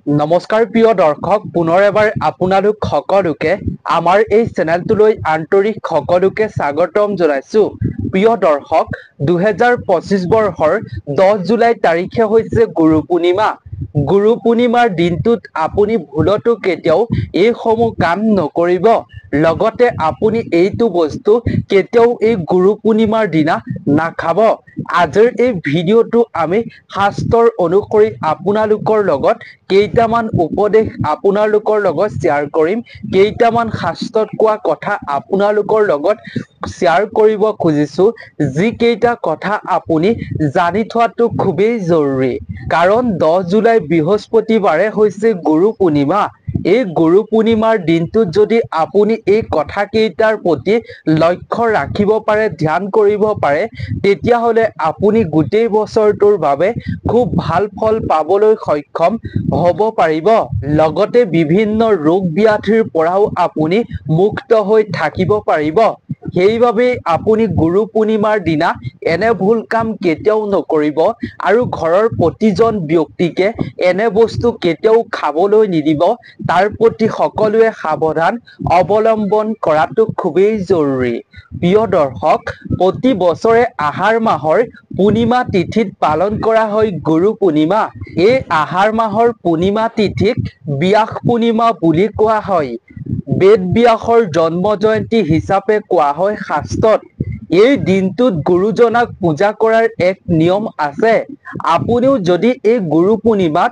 নমস্কাৰ প্ৰিয় দৰ্শক, পুনৰ এবাৰ আপোনালোক সকলোকে আমাৰ এই চেনেলটোলৈ আন্তৰিক সকলোকে স্বাগতম জনাইছো। প্ৰিয় দৰ্শক, 2025 বৰ্ষৰ 10 জুলাই তাৰিখে হৈছে গুৰু পূৰ্ণিমা। গুৰু পূৰ্ণিমাৰ দিনটোত আপুনি ভুলতো কেতিয়াও এইসমূহ কাম নকৰিব। লগতে আপুনি এইটো বস্তু কেতিয়াও এই গুৰু পূৰ্ণিমাৰ দিনা নাখাব। আজিৰ এই ভিডিঅ'টো আমি শাস্ত্ৰৰ অনুসৰি আপোনালোকৰ লগত কেইটামান উপদেশ আপোনালোকৰ লগত শ্বেয়াৰ কৰিম। কেইটামান শাস্ত্ৰত কোৱা কথা আপোনালোকৰ লগত শ্বেয়াৰ কৰিব খুজিছো, যি কেইটা কথা আপুনি জানি থোৱাটো খুবেই জৰুৰী। কাৰণ 10 জুলাই বৃহস্পতিবাৰে হৈছে গুৰু পূৰ্ণিমা। এই গুৰু পূৰ্ণিমাৰ দিনটোত যদি আপুনি এই কথাকেইটাৰ প্ৰতি লক্ষ্য ৰাখিব পাৰে, ধ্যান কৰিব পাৰে, তেতিয়াহ'লে আপুনি গোটেই বছৰটোৰ বাবে খুব ভাল ফল পাবলৈ সক্ষম হ'ব পাৰিব। লগতে বিভিন্ন ৰোগ ব্যাধিৰ পৰাও আপুনি মুক্ত হৈ থাকিব পাৰিব। সেইবাবে আপুনি গুৰু পূৰ্ণিমাৰ দিনা এনে ভুল কাম কেতিয়াও নকৰিব আৰু ঘৰৰ প্ৰতিজন ব্যক্তিকে এনে বস্তু কেতিয়াও খাবলৈ নিদিব। তাৰ প্ৰতি সকলোৱে সাৱধান অৱলম্বন কৰাটো খুবেই জৰুৰী। প্ৰিয় দৰ্শক, প্ৰতি বছৰে আহাৰ মাহৰ পূৰ্ণিমা তিথিত পালন কৰা হয় গুৰু পূৰ্ণিমা। এই আহাৰ মাহৰ পূৰ্ণিমা তিথিক ব্যাস পূৰ্ণিমা বুলি কোৱা হয়। বেদ ব্যাসৰ জন্ম জয়ন্তী হিচাপে কোৱা হয় শাস্ত্ৰত। এই দিনটোত গুৰুজনাক পূজা কৰাৰ এক নিয়ম আছে। আপুনিও যদি এই গুৰু পূৰ্ণিমাত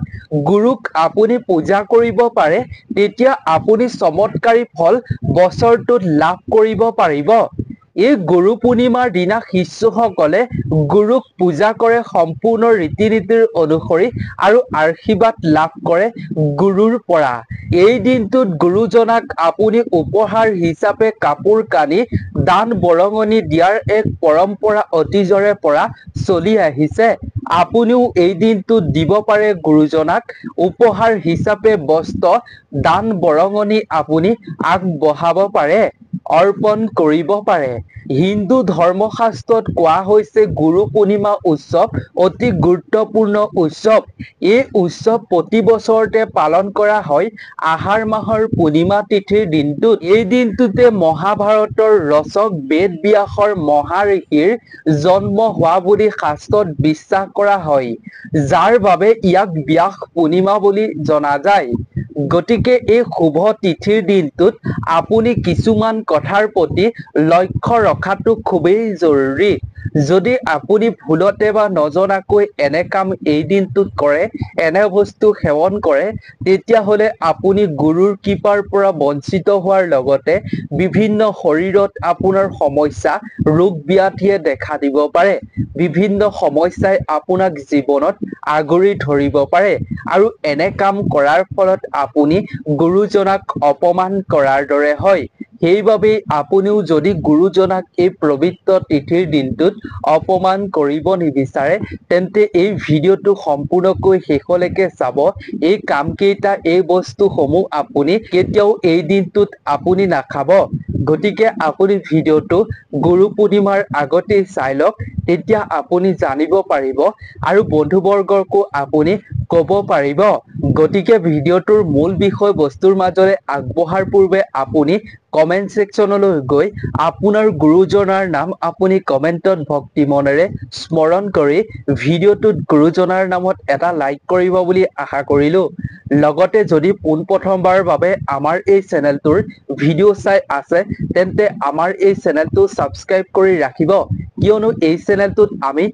গুৰুক আপুনি পূজা কৰিব পাৰে, তেতিয়া আপুনি চমৎকাৰী ফল বছৰটোত লাভ কৰিব পাৰিব। এই গুৰু পূৰ্ণিমাৰ দিনা শিষ্যসকলে গুৰুক পূজা কৰে সম্পূৰ্ণ ৰীতি নীতিৰ অনুসৰি আৰু আশীৰ্বাদ লাভ কৰে গুৰুৰ পৰা। এই দিনটোত গুৰুজনাক আপুনি উপহাৰ হিচাপে কাপোৰ কানি দান বৰঙণি দিয়াৰ এক পৰম্পৰা অতীজৰে পৰা চলি আহিছে। আপুনিও এই দিনটোত দিব পাৰে গুৰুজনাক উপহাৰ হিচাপে বস্ত্ৰ, দান বৰঙণি আপুনি আগবঢ়াব পাৰে, অৰ্পণ কৰিব পাৰে। হিন্দু ধৰ্মশাস্ত্ৰত কোৱা হৈছে গুৰু পূৰ্ণিমা উৎসৱ অতি গুৰুত্বপূৰ্ণ উৎসৱ। এই উৎসৱ প্ৰতি বছৰতে পালন কৰা হয় আহাৰ মাহৰ পূৰ্ণিমা তিথিৰ দিনটোত। এই দিনটোতে মহাভাৰতৰ ৰচক বেদ ব্যাসৰ মহাঋষিৰ জন্ম হোৱা বুলি শাস্ত্ৰত বিশ্বাস কৰা হয়, যাৰ বাবে ইয়াক ব্যাস পূৰ্ণিমা বুলি জনা যায়। গতিকে এই শুভ তিথিৰ দিনটোত আপুনি কিছুমান কথাৰ প্ৰতি লক্ষ্য ৰখাটো খুবেই জৰুৰী। যদি আপুনি ভুলতে বা নজনাকৈ এনে কাম এই দিনটোত কৰে, এনে বস্তু সেৱন কৰে, তেতিয়াহ'লে আপুনি গুৰুৰ কৃপাৰ পৰা বঞ্চিত হোৱাৰ লগতে বিভিন্ন শৰীৰত আপোনাৰ সমস্যা, ৰোগ ব্যাধিয়ে দেখা দিব পাৰে। বিভিন্ন সমস্যাই আপোনাক জীৱনত আগুৰি ধৰিব পাৰে আৰু এনে কাম কৰাৰ ফলত আপুনি গুৰুজনাক অপমান কৰাৰ দৰে হয়। সেইবাবে আপুনিও যদি গুৰুজনাক এই পবিত্ৰ তিথিৰ দিনটোত অপমান কৰিব নিবিচাৰে, তেন্তে এই ভিডিঅ'টো সম্পূৰ্ণকৈ শেষলৈকে চাব। এই কামকেইটা, এই বস্তুসমূহ আপুনি কেতিয়াও এই দিনটোত আপুনি নাখাব। গতিকে আপুনি ভিডিঅ'টো গুৰু পূৰ্ণিমাৰ আগতেই চাই লওক, তেতিয়া আপুনি জানিব পাৰিব আৰু বন্ধুবৰ্গকো আপুনি ক'ব পাৰিব। গতিকে ভিডিঅ'টোৰ মূল বিষয়বস্তুৰ মাজলৈ আগবঢ়াৰ পূৰ্বে আপুনি কমেণ্ট ছেকশ্যনলৈ গৈ আপোনাৰ গুৰুজনাৰ নাম আপুনি কমেণ্টত ভক্তি মনেৰে স্মৰণ কৰি ভিডিঅ'টোত গুৰুজনাৰ নামত এটা লাইক কৰিব বুলি আশা কৰিলোঁ। লগতে যদি পোনপ্ৰথমবাৰৰ বাবে আমাৰ এই চেনেলটোৰ ভিডিঅ' চাই আছে, তেন্তে আমাৰ এই চেনেলটো ছাবস্ক্ৰাইব কৰি ৰাখিব। কিয়নো এই চেনেলটোত আমি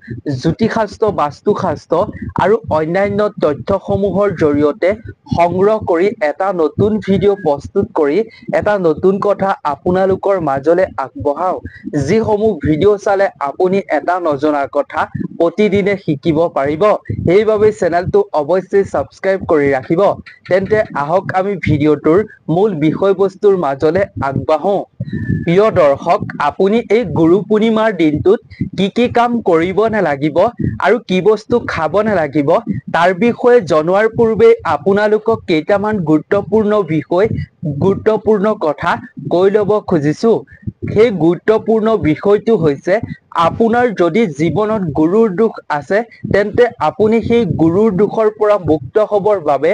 জ্যোতিষশাস্ত্ৰ, বাস্তুশাস্ত্ৰ আৰু অন্যান্য তথ্যসমূহৰ জৰিয়তে সংগ্ৰহ কৰি এটা নতুন ভিডিঅ' প্ৰস্তুত কৰি এটা নতুন কথা আপোনালোকৰ মাজলৈ আগবঢ়াওঁ। যিসমূহ ভিডিঅ' চালে আপুনি এটা নজনা কথা প্ৰতিদিনে শিকিব পাৰিব। সেইবাবে চেনেলটো অৱশ্যেই ছাবস্ক্ৰাইব কৰি ৰাখিব। তেন্তে আহক আমি ভিডিঅ'টোৰ মূল বিষয়বস্তুৰ মাজলৈ আগবাঢ়োঁ। প্ৰিয় দৰ্শক, আপুনি এই গুৰু পূৰ্ণিমাৰ দিনটোত কি কাম কৰিব নালাগিব আৰু কি বস্তু খাব নালাগিব, তাৰ বিষয়ে জনোৱাৰ পূৰ্বে আপোনালোকক কেইটামান গুৰুত্বপূৰ্ণ কথা কৈ ল'ব খুজিছোঁ। সেই গুৰুত্বপূৰ্ণ বিষয়টো হৈছে আপোনাৰ যদি জীৱনত গুৰুৰ দুখ আছে তেন্তে আপুনি সেই গুৰুৰ দুখৰ পৰা মুক্ত হ'বৰ বাবে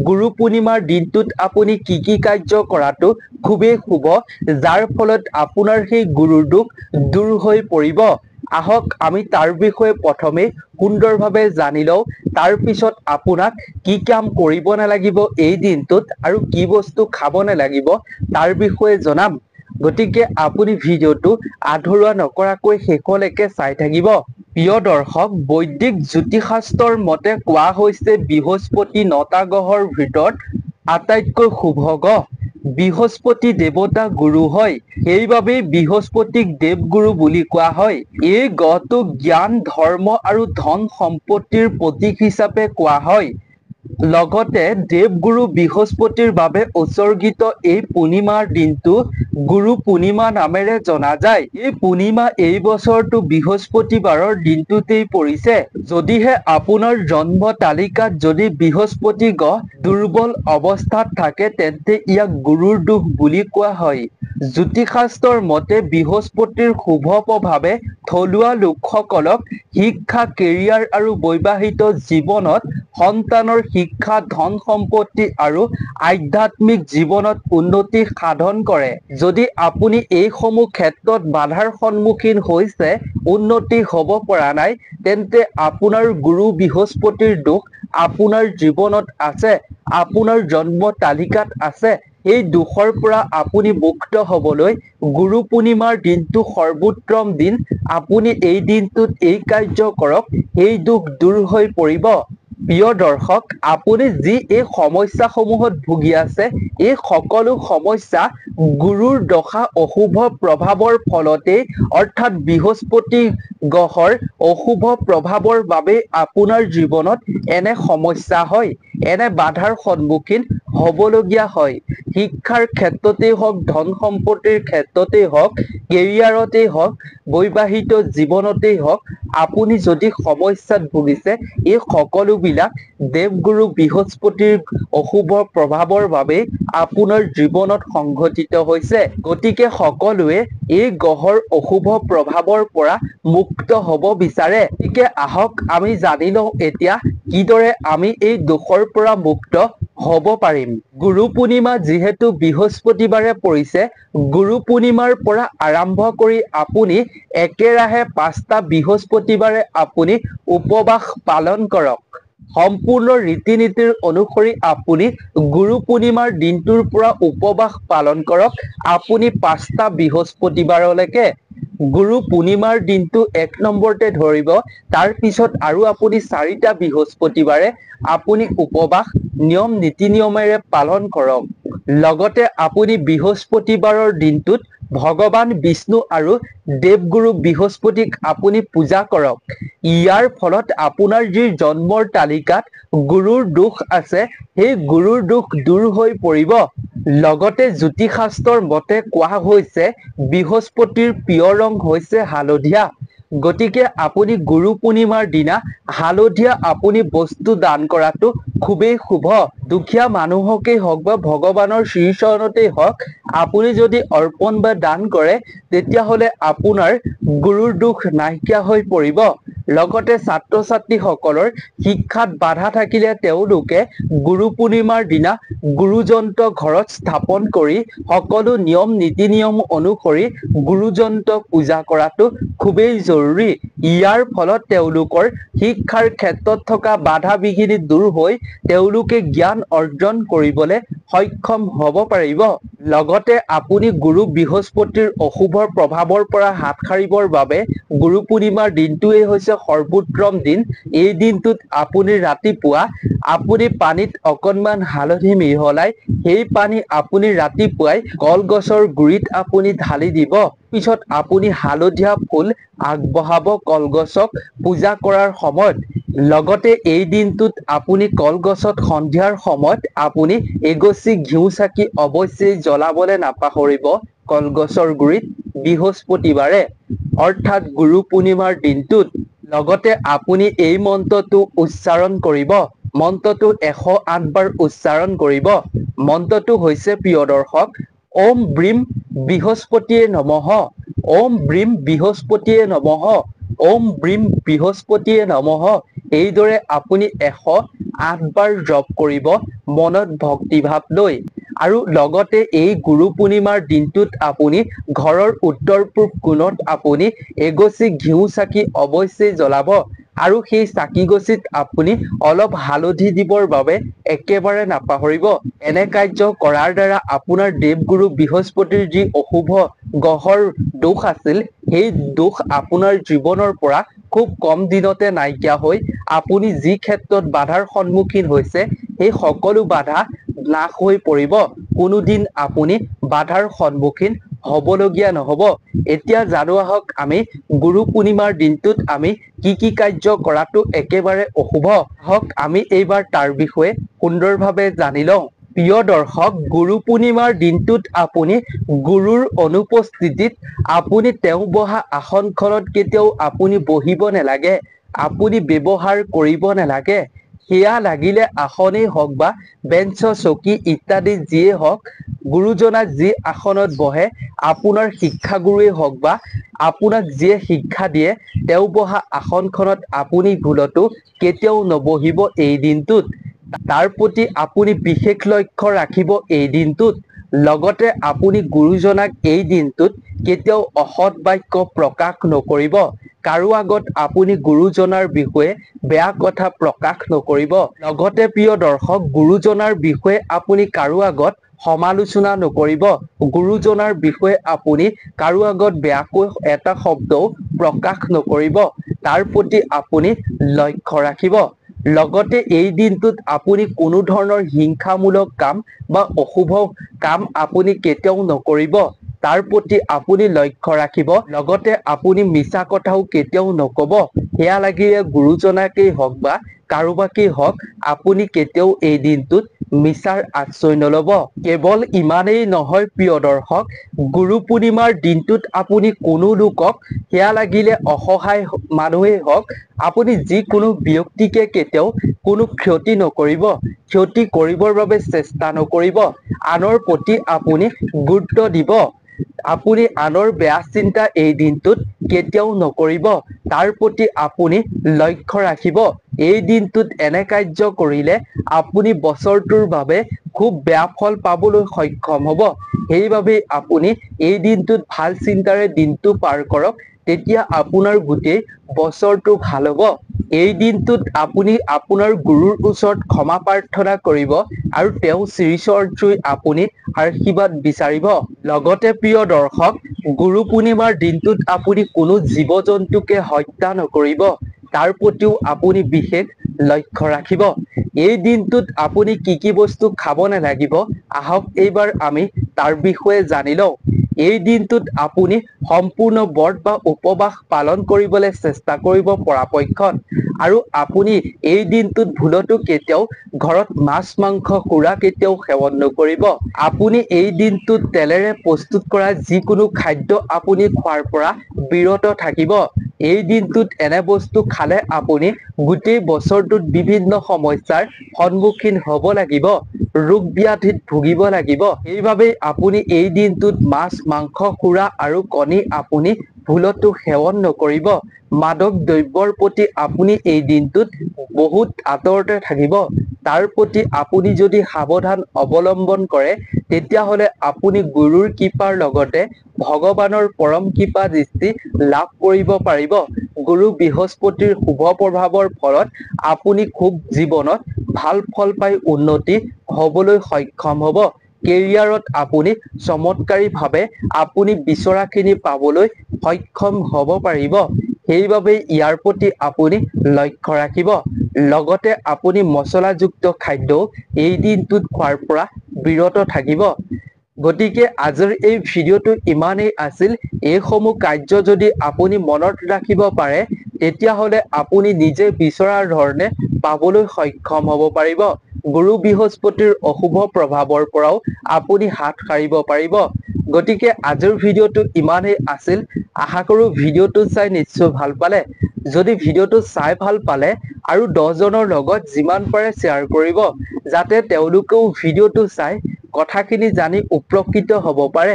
গুৰু পূৰ্ণিমাৰ দিনটোত আপুনি কি কাৰ্য কৰাটো খুবেই শুভ, যাৰ ফলত আপোনাৰ সেই গুৰুৰ দুখ দূৰ হৈ পৰিব। আহক আমি তাৰ বিষয়ে প্ৰথমে সুন্দৰভাৱে জানি লওঁ, তাৰ পিছত আপোনাক কি কাম কৰিব নালাগিব এই দিনটোত আৰু কি বস্তু খাব নালাগিব তাৰ বিষয়ে জনাম। গতিকে আপুনি ভিডিঅ'টো আধৰুৱা নকৰাকৈ শেষলৈকে চাই থাকিব। প্ৰিয় দৰ্শক, বৈদিক জ্যোতিষশাস্ত্ৰৰ মতে কোৱা হৈছে বৃহস্পতি 9টা গ্ৰহৰ ভিতৰত আটাইতকৈ শুভ গ্ৰহ। বৃহস্পতি দেৱতা গুৰু হয়, সেইবাবেই বৃহস্পতিক দেৱগুৰু বুলি কোৱা হয়। এই গ্ৰহটোক জ্ঞান, ধৰ্ম আৰু ধন সম্পত্তিৰ প্ৰতীক হিচাপে কোৱা হয়। লগতে দেৱগুৰু বৃহস্পতিৰ বাবে উৎসৰ্গিত এই পূৰ্ণিমাৰ দিনটো গুৰু পূৰ্ণিমা নামেৰে জনা যায়। এই পূৰ্ণিমা এই বছৰটো বৃহস্পতিবাৰৰ দিনটোতেই পৰিছে। যদিহে আপোনাৰ জন্ম তালিকাত যদি বৃহস্পতি গ্ৰহ দুৰ্বল অৱস্থাত থাকে তেন্তে ইয়াক গুৰুৰ দোষ বুলি কোৱা হয়। জ্যোতিষশাস্ত্ৰৰ মতে বৃহস্পতিৰ শুভ প্ৰভাৱে থলুৱা লোকসকলক শিক্ষা, কেৰিয়াৰ আৰু বৈবাহিক জীৱনত সন্তানৰ শিক্ষা, ধন সম্পত্তি আৰু আধ্যাত্মিক জীৱনত উন্নতি সাধন কৰে। যদি আপুনি এইসমূহ ক্ষেত্ৰত বাধাৰ সন্মুখীন হৈছে, উন্নতি হ'ব পৰা নাই, তেন্তে আপোনাৰ গুৰু বৃহস্পতিৰ দোষ আপোনাৰ জীৱনত আছে, আপোনাৰ জন্ম তালিকাত আছে। এই দোষৰ পৰা আপুনি মুক্ত হ'বলৈ গুৰু পূৰ্ণিমাৰ দিনটো সৰ্বোত্তম দিন। আপুনি এই দিনটোত এই কাৰ্য কৰক, এই দোষ দূৰ হৈ পৰিব। প্ৰিয় দৰ্শক, আপুনি যি এই সমস্যাসমূহত ভুগি আছে, এই সকলো সমস্যা গুৰুৰ দশা অশুভ প্ৰভাৱৰ ফলতেই, অৰ্থাৎ বৃহস্পতি গ্ৰহৰ অশুভ প্ৰভাৱৰ বাবে আপোনাৰ জীৱনত এনে সমস্যা হয়, এনে বাধাৰ সন্মুখীন হ'বলগীয়া হয়। শিক্ষাৰ ক্ষেত্ৰতেই হওক, ধন সম্পত্তিৰ ক্ষেত্ৰতেই হওক, কেৰিয়াৰতেই হওক, বৈবাহিক জীৱনতেই হওক, আপুনি যদি সমস্যাত ভুগিছে, এই সকলোবিলাক দেৱগুৰু বৃহস্পতিৰ অশুভ প্ৰভাৱৰ বাবে আপোনাৰ জীৱনত সংঘটিত হৈছে। গতিকে সকলোৱে এই গ্ৰহৰ অশুভ প্ৰভাৱৰ পৰা মুক্ত হ'ব বিচাৰে। গতিকে আহক আমি জানি লওঁ এতিয়া কিদৰে আমি এই দোষৰ পৰা মুক্ত হ'ব পাৰিম। গুৰু পূৰ্ণিমা যিহেতু বৃহস্পতিবাৰে পৰিছে, গুৰু পূৰ্ণিমাৰ পৰা আৰম্ভ কৰি আপুনি একেৰাহে 5টা বৃহস্পতিবাৰে আপুনি উপবাস পালন কৰক। সম্পূৰ্ণ ৰীতি নীতিৰ অনুসৰি আপুনি গুৰু পূৰ্ণিমাৰ দিনটোৰ পৰা উপবাস পালন কৰক। আপুনি 5টা বৃহস্পতিবাৰলৈকে গুৰু পূৰ্ণিমাৰ দিনটো 1 নম্বৰতে ধৰিব, তাৰ পিছত আৰু আপুনি 4টা বৃহস্পতিবাৰে আপুনি উপবাস নিয়ম নীতি নিয়মেৰে পালন কৰক। লগতে আপুনি বৃহস্পতিবাৰৰ দিনটোত ভগৱান বিষ্ণু আৰু দেৱগুৰু বৃহস্পতিক আপুনি পূজা কৰক। ইয়াৰ ফলত আপোনাৰ যি জন্মৰ তালিকাত গুৰুৰ দোষ আছে, সেই গুৰুৰ দোষ দূৰ হৈ পৰিব। লগতে জ্যোতিষশাস্ত্ৰৰ মতে কোৱা হৈছে বৃহস্পতিৰ প্ৰিয় ৰং হৈছে হালধীয়া। গতিকে আপুনি গুৰু পূৰ্ণিমাৰ দিনা হালধীয়া আপুনি বস্তু দান কৰাটো খুবেই শুভ। দুখীয়া মানুহকেই হওক বা ভগৱানৰ শ্ৰীচৰণতেই হওক, আপুনি যদি অৰ্পণ বা দান কৰে তেতিয়াহ'লে আপোনাৰ গুৰুৰ দোষ নাইকিয়া হৈ পৰিব। লগতে ছাত্ৰ ছাত্ৰীসকলৰ শিক্ষাত বাধা থাকিলে তেওঁলোকে গুৰু পূৰ্ণিমাৰ দিনা গুৰু যন্ত্ৰ ঘৰত স্থাপন কৰি সকলো নিয়ম নীতি নিয়ম অনুসৰি গুৰু যন্ত্ৰ পূজা কৰাটো খুবেই জৰুৰী। ইয়াৰ ফলত তেওঁলোকৰ শিক্ষাৰ ক্ষেত্ৰত থকা বাধা বিঘিনি দূৰ হৈ তেওঁলোকে জ্ঞান অৰ্জন কৰিবলৈ সক্ষম হ'ব পাৰিব। লগতে আপুনি গুৰু বৃহস্পতিৰ অশুভ প্ৰভাৱৰ পৰা হাত সাৰিবৰ বাবে গুৰু পূৰ্ণিমাৰ দিনটোৱেই হৈছে সৰ্বোত্তম দিন। এই দিনটোত আপুনি ৰাতিপুৱা আপুনি পানীত অকণমান হালধি মিহলাই সেই পানী আপুনি ৰাতিপুৱাই কলগছৰ গুৰিত আপুনি ঢালি দিব। পিছত আপুনি হালধীয়া ফুল আগবঢ়াব কলগছক পূজা কৰাৰ সময়ত। লগতে এই দিনটোত আপুনি কলগছত সন্ধিয়াৰ সময়ত আপুনি এগছি ঘিউ চাকি অৱশ্যেই জ্বলাবলৈ নাপাহৰিব কলগছৰ গুৰিত বৃহস্পতিবাৰে, অৰ্থাৎ গুৰু পূৰ্ণিমাৰ দিনটোত। লগতে আপুনি এই মন্ত্ৰটো উচ্চাৰণ কৰিব। মন্ত্ৰটো 108 বাৰ উচ্চাৰণ কৰিব। মন্ত্ৰটো হৈছে প্ৰিয় দৰ্শক, ওম ব্ৰীম বৃহস্পতিয়ে নমঃ, ওম ব্ৰীম বৃহস্পতিয়ে নমঃ, ওম ব্ৰীম বৃহস্পতিয়ে নমঃ। এইদৰে আপুনি 108 বাৰ জপ কৰিব মনত ভক্তিভাৱ লৈ। আৰু লগতে এই গুৰু পূৰ্ণিমাৰ দিনটোত আপুনি ঘৰৰ উত্তৰ পূব কোণত আপুনি এগছি ঘিউ চাকি অৱশ্যেই জ্বলাব। আৰু সেই চাকিগছিত আপুনি অলপ হালধি দিবৰ বাবে একেবাৰে নাপাহৰিব। এনে কাৰ্য কৰাৰ দ্বাৰা আপোনাৰ দেৱগুৰু বৃহস্পতিৰ যি অশুভ গ্ৰহৰ দোষ আছিল, সেই দোষ আপোনাৰ জীৱনৰ পৰা খুব কম দিনতে নাইকিয়া হৈ আপুনি যি ক্ষেত্ৰত বাধাৰ সন্মুখীন হৈছে, সেই সকলো বাধা নাশ হৈ পৰিব। কোনোদিন আপুনি বাধাৰ সন্মুখীন হ'বলগীয়া নহ'ব। এতিয়া জানো আহক আমি গুৰু পূৰ্ণিমাৰ দিনটোত আমি কি কাৰ্য কৰাটো একেবাৰে অশুভ। আহক আমি এইবাৰ তাৰ বিষয়ে সুন্দৰভাৱে জানি লওঁ। প্ৰিয় দৰ্শক, গুৰু পূৰ্ণিমাৰ দিনটোত আপুনি গুৰুৰ অনুপস্থিতিত আপুনি তেওঁ বহা আসনখনত কেতিয়াও আপুনি বহিব নালাগে, আপুনি ব্যৱহাৰ কৰিব নালাগে। সেয়া লাগিলে আসনেই হওক বা বেঞ্চ চকী ইত্যাদি যিয়ে হওক, গুৰুজনাক যি আসনত বহে, আপোনাৰ শিক্ষাগুৰুৱে হওক বা আপোনাক যিয়ে শিক্ষা দিয়ে, তেওঁ বহা আসনখনত আপুনি ভুলতো কেতিয়াও নবহিব এই দিনটোত। তাৰ প্ৰতি আপুনি বিশেষ লক্ষ্য ৰাখিব এই দিনটোত। লগতে আপুনি গুৰুজনাক এই দিনটোত কেতিয়াও অসৎ বাক্য প্ৰকাশ নকৰিব। কাৰো আগত আপুনি গুৰুজনাৰ বিষয়ে বেয়া কথা প্ৰকাশ নকৰিব। লগতে প্ৰিয় দৰ্শক, গুৰুজনাৰ বিষয়ে আপুনি কাৰো আগত সমালোচনা নকৰিব। গুৰুজনাৰ বিষয়ে আপুনি কাৰো আগত বেয়াকৈ এটা শব্দও প্ৰকাশ নকৰিব। তাৰ প্ৰতি আপুনি লক্ষ্য ৰাখিব। লগতে এই দিনটোত আপুনি কোনো ধৰণৰ হিংসামূলক কাম বা অশুভ কাম আপুনি কেতিয়াও নকৰিব। তাৰ প্ৰতি আপুনি লক্ষ্য ৰাখিব। লগতে আপুনি মিছা কথাও কেতিয়াও নকব। সেয়া লাগিলে গুৰুজনাকেই হওক বা কাৰোবাকেই হওক, আপুনি কেতিয়াও এই দিনটোত মিছাৰ আশ্ৰয় নল'ব। কেৱল ইমানেই নহয় প্ৰিয় দৰ্শক, গুৰু পূৰ্ণিমাৰ দিনটোত আপুনি কোনো লোকক, সেয়া লাগিলে অসহায় মানুহেই হওক, আপুনি যিকোনো ব্যক্তিকে কেতিয়াও কোনো ক্ষতি নকৰিব। ক্ষতি কৰিবৰ বাবে চেষ্টা নকৰিব। আনৰ প্ৰতি আপুনি গুৰুত্ব দিব। আপুনি আনৰ বেয়া চিন্তা এই দিনটোত কেতিয়াও নকৰিব। তাৰ প্ৰতি আপুনি লক্ষ্য ৰাখিব। এই দিনটোত এনে কাৰ্য কৰিলে আপুনি বছৰটোৰ বাবে খুব বেয়া ফল পাবলৈ সক্ষম হ'ব। সেইবাবে আপুনি এই দিনটোত ভাল চিন্তাৰে দিনটো পাৰ কৰক, তেতিয়া আপোনাৰ গোটেই বছৰটো ভাল হ'ব। এই দিনটোত আপুনি আপোনাৰ গুৰুৰ ওচৰত ক্ষমা প্ৰাৰ্থনা কৰিব আৰু তেওঁ শ্ৰীচৰণত আপুনি আশীৰ্বাদ বিচাৰিব। লগতে প্ৰিয় দৰ্শক, গুৰু পূৰ্ণিমাৰ দিনটোত আপুনি কোনো জীৱ জন্তুকে হত্যা নকৰিব। তাৰ প্ৰতিও আপুনি বিশেষ লক্ষ্য ৰাখিব। এই দিনটোত আপুনি কি বস্তু খাব নালাগিব, আহক এইবাৰ আমি তাৰ বিষয়ে জানি লওঁ। এই দিনটোত আপুনি সম্পূৰ্ণ ব্ৰত বা উপবাস পালন কৰিবলৈ চেষ্টা কৰিব পৰাপক্ষত। আৰু আপুনি এই দিনটোত ভুলতো কেতিয়াও ঘৰত মাছ মাংস সুৰা কেতিয়াও সেৱন নকৰিব। আপুনি এই দিনটোত তেলেৰে প্ৰস্তুত কৰা যিকোনো খাদ্য আপুনি খোৱাৰ পৰা বিৰত থাকিব। এই দিনটোত এনে বস্তু খালে আপুনি গোটেই বছৰটোত বিভিন্ন সমস্যাৰ সন্মুখীন হ'ব লাগিব, ৰোগ ব্যাধিত ভুগিব লাগিব। সেইবাবে আপুনি এই দিনটোত মাছ মাংস সুৰা আৰু কণী আপুনি ভুলতো সেৱন নকৰিব। মাদক দ্ৰব্যৰ প্ৰতি আপুনি এই দিনটোত বহুত আঁতৰতে থাকিব। তাৰ প্ৰতি আপুনি যদি সাৱধান অৱলম্বন কৰে, তেতিয়াহ'লে আপুনি গুৰুৰ কৃপাৰ লগতে ভগৱানৰ পৰম কৃপা দৃষ্টি লাভ কৰিব পাৰিব। গুৰু বৃহস্পতিৰ শুভ প্ৰভাৱৰ ফলত আপুনি খুব জীৱনত ভাল ফল পাই উন্নতি হ'বলৈ সক্ষম হ'ব। কেৰিয়াৰত আপুনি চমৎকাৰীভাৱে আপুনি বিচৰাখিনি পাবলৈ সক্ষম হ'ব পাৰিব। সেইবাবে ইয়াৰ প্ৰতি আপুনি লক্ষ্য ৰাখিব। লগতে আপুনি মছলাযুক্ত খাদ্যও এই দিনটোত খোৱাৰ পৰা বিৰত থাকিব। গতিকে আজিৰ এই ভিডিঅ'টো ইমানেই আছিল। এইসমূহ কাৰ্য যদি আপুনি মনত ৰাখিব পাৰে, তেতিয়াহ'লে আপুনি নিজে বিচৰাৰ ধৰণে পাবলৈ সক্ষম হ'ব পাৰিব। গুৰু বৃহস্পতিৰ অশুভ প্ৰভাৱৰ পৰাও আপুনি হাত সাৰিব পাৰিব। গতিকে আজিৰ ভিডিঅ'টো ইমানেই আছিল। আশা কৰোঁ ভিডিঅ'টো চাই নিশ্চয় ভাল পালে। যদি ভিডিঅ'টো চাই ভাল পালে আৰু 10 জনৰ লগত যিমান পাৰে শ্বেয়াৰ কৰিব, যাতে তেওঁলোকেও ভিডিঅ'টো চাই কথাখিনি জানি উপকৃত হ'ব পাৰে।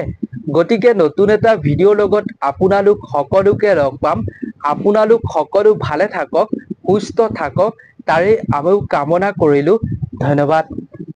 গতিকে নতুন এটা ভিডিঅ'ৰ লগত আপোনালোক সকলোকে লগ পাম আপোনালোক সকলো ভালে থাকক সুস্থ থাকক তাৰে আমিও কামনা কৰিলো ধন্যবাদ